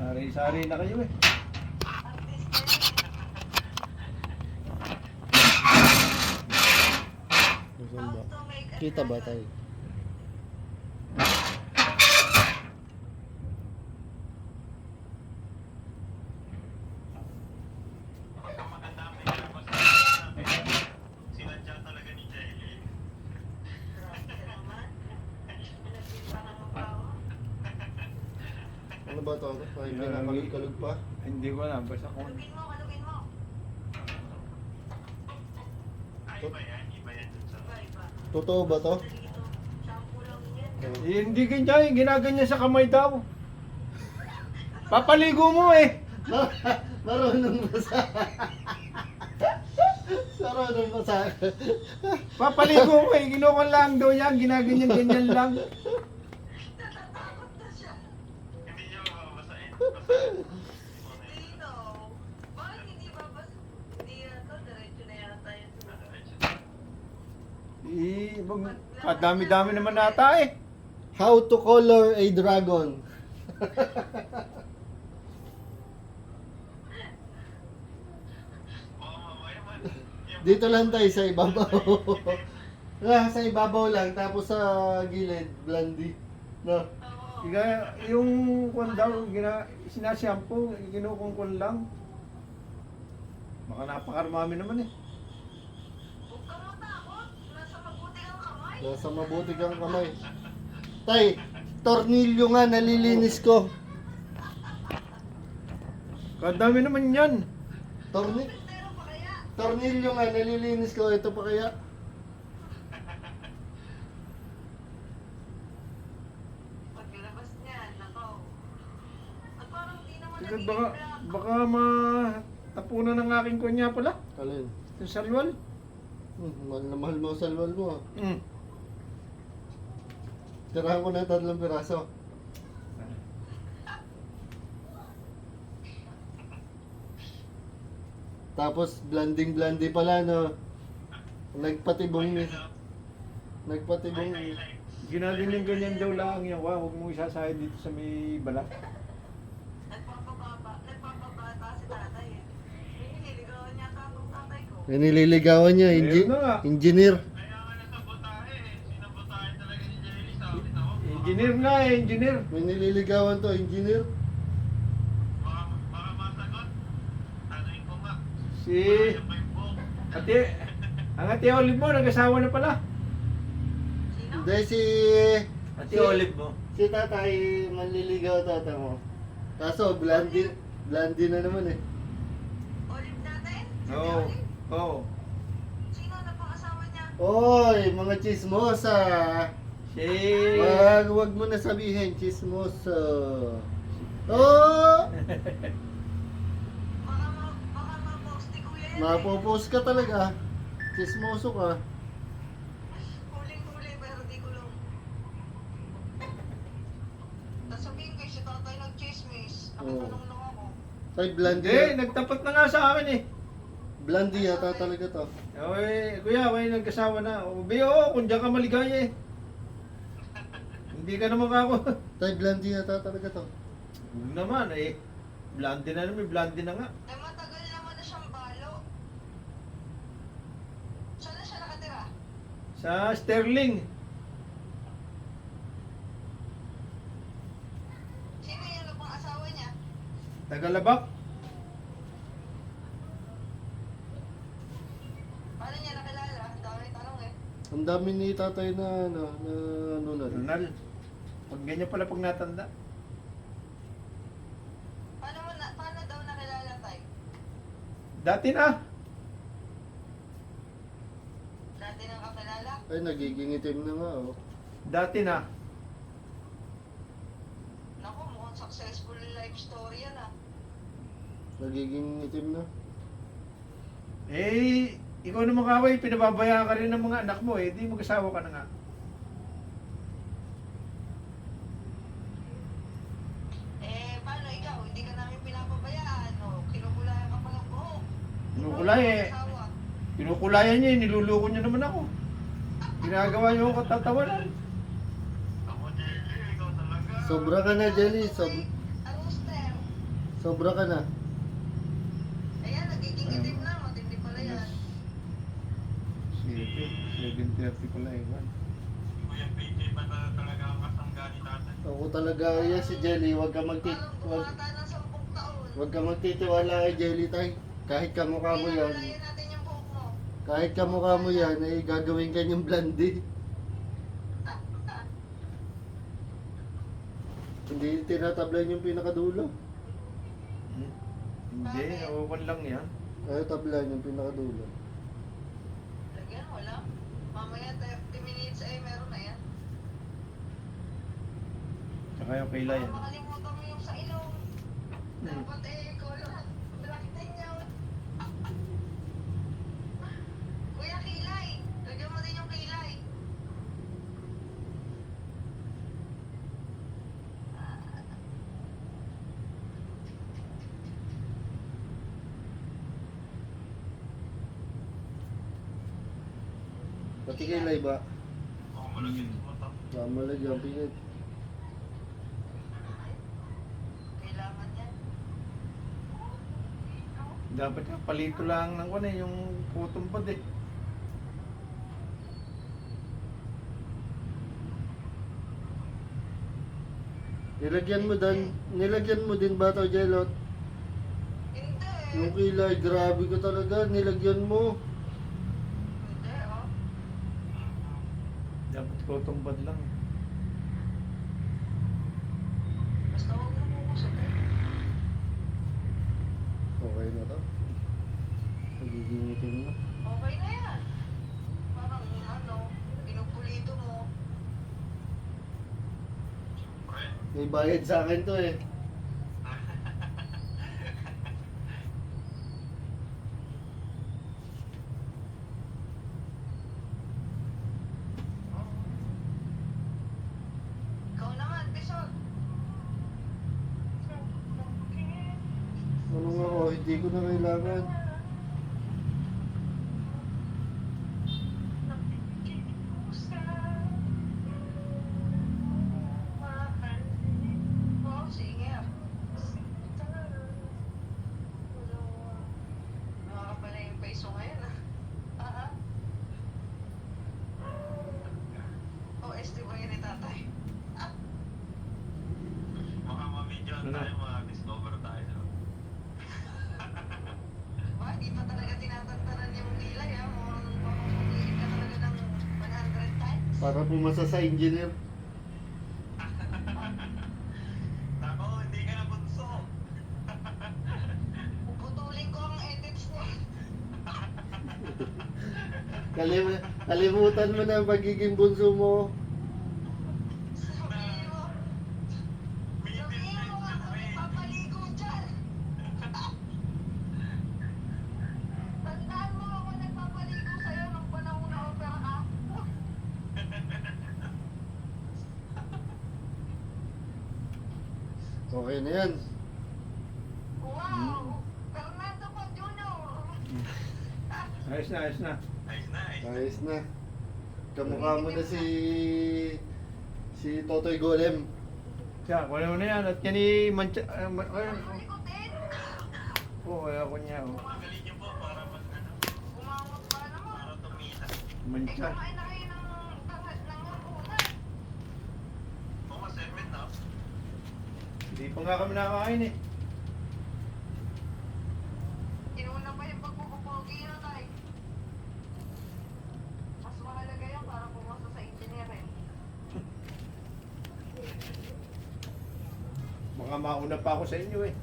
Sari-sari na kayo eh. Kita ba tayo? Ano ba ito? Ay, pinakalog-kalog pa? Hindi ko alam, basta kung... Kalugin mo. Iba. Totoo ba to? Shampoo lang yan. Hindi ganyan, ginaganyan sa kamay daw. Papaligo mo eh. Marunong ba sa... Marunong ba sa... Papaligo mo eh, ginukon lang daw yan, ginaganyan-ganyan lang. Natatakot na siya. Dino, bakit hindi babas? Hindi ito, diretso na yata yun. Kadami-dami naman nata eh. How to color a dragon? Dito lang tayo sa ibabaw. Sa ibabaw lang, tapos sa gilid, blondie. No? Yung kwan daw, sinashampoo, kinukungkon lang. Baka napakarami naman eh. Huwag kang matakot. Nasa mabuti ang kamay. Nasa mabuti kang kamay. Tay, tornilyo nga nalilinis ko. Kadami naman yan. Pero pa kaya? Tornilyo nga nalilinis ko. Ito pa kaya? Paglabas niya, nakaw. At parang di naman Baka, nagiging baka matapunan ng aking kunya pala. Alin? Yung salwal. Mahal na mahal mo sa salwal mo. Mm. Tirahan ko na 3 piraso. Tapos blanding pala no. Nagpatibong Ginaganyan-ganyan daw lang yan. Wow, huwag mong isasahid dito sa may balat. Nagpapabata si tatay eh. Nililigawan niya ang tatay ko. Nililigawan niya, Ayun na nga. engineer. Engineer nga eh, engineer. May nililigawan to, engineer. Si... Ang ate Olive mo, nag-asawa na pala. Sino? Hindi Ate Olive mo. si tatay manliligaw tata mo. Kaso blondie na naman eh. Olive natin? Si Oo. Olive? Oo. Sino na pangasawa niya? Oy, mga chismosa. Si... Wag mo na sabihin chismosa. Oh! Baka ma-post ni Kuya yan eh. Mapopost ka talaga. Chismoso ka. Huling-huli pero di ko lang. Tapos sabihin kayo si tatay nag-chismis. Nakatanong lang ako. Tay Hindi, blondie. nagtapat na nga sa akin eh. Blondie yata talaga to. Oy, kuya, may nag-asawa na. O, oo, kung diyan ka maligaya eh. Hindi ka naman ako. Tay blondie yata talaga to. Huwag naman eh. Blondie na naman, blondie na nga. Eh matagal naman na siyang balo. Saan na siya nakatira? Sa Sterling. Sino yung lupang asawa niya? Tagalabak. Paano niya nakilala? Ang dami tanong eh. Ang dami ni tatay na ano na. Ronald. Pag ganyan pala pag natanda. Paano daw nakilala tayo? Dati na. Dati nang kakilala? Ay nagiging itim na nga oh. Dati na. Naku, mukhang successful life story yan ah. Nagiging itim na. Eh, ikaw naman kaway, pinababayaan ka rin ng mga anak mo eh. Di mag-asawa ka na nga. Eh, paano ikaw? Hindi ka namin pinapabayaan o kinukulayan ka palang buhok. Kinukulay eh. Asawa. Kinukulayan niya eh, niluluko niya naman ako. Ginagawa niyo ako katatawanan. Sobra ka na Jelly. Ang rooster. Sobra ka na. Ayan, nagiging itim na. Matindi pala yan. 7:30 pala eh. Man. Kuya PJ pa talaga ang kasangga ni tatay. Ako talaga yan si Jelly. Huwag ka Parang bumata ng 10 taon. Huwag ka magtitiwala kay Jelly tay. Kahit kamukha mo yan. Pinalalayan natin yung buhok mo. Kahit kamukha mo yan, ay gagawin ka niyang blondie. Hindi tinatablan yung pinakadulo. Hindi, okay lang yan. Ay, tablan yung pinakadulo. Lagyan, wala. Mamaya 30 minutes ay meron na yan. Tsaka yung kilay. Baka makalimutan mo yung sa ilong. Dapat eh, color. Black din yun. Kuya, kilay. Lagyan mo din yung kilay. Pati kilay ba? Oo, malagyan sa mata. Tama lang yung pinit. Kailangan yan. Dapat ka palito lang ng ano yung putong pad eh. Nilagyan mo din ba ito, Jelot? Hindi. Yung kilay, grabe ko talaga, nilagyan mo. Hindi, oh. Dapat putong pad lang. Basta huwag mo kukusot eh. Okay na to. Nagiging itim na. Okay na yan. Parang ano, pinupulito mo. Siyempre. May bayad sa akin to eh. Ikaw naman, Bison. Ano nga oh, hindi ko na kailangan. Oh, sige. Nakakapala yung peso ngayon ah. Ah, ah. Oh, SD ba yun ni tatay? Ah, Baka ma-videoan Ano? tayo, ma-discover tayo. ba? Di pa talaga tinatantanan yung kilay ah. Mukhang makukulit ka talaga ng 100 times. Para pumasa sa engineer. Tako, hindi ka na bunso. Puputulin ko ang edits niya. Kalimutan mo na ang pagiging bunso mo. Sabihin mo. Sabihin mo ako nagpapaligo dyan. Tandaan mo ako nagpapaligo sa'yo nung panahon na opera ka. Okay na yan. Wow! Fernando Pa Jr. Ayos na, ayos na. Ayos na, ayos na. Ayos na. Kamukha mo na si Totoy Golem. Siya, wala mo na yan. At yan ni Mancha... ayun. Malikotin. Oo, ayaw ko niya. Oh. Magaling niyo po para mag ano, Kumamot pa naman. para tumita. Mancha. Kumain na kayo ng hapunan. Oo, nga, 7 na. Hindi pa nga kami nakakain eh. Inuna pa yung pagpupupogi na tayo. Mas mahalaga yan para pumasa sa engineering. Baka mauna pa ako sa inyo eh.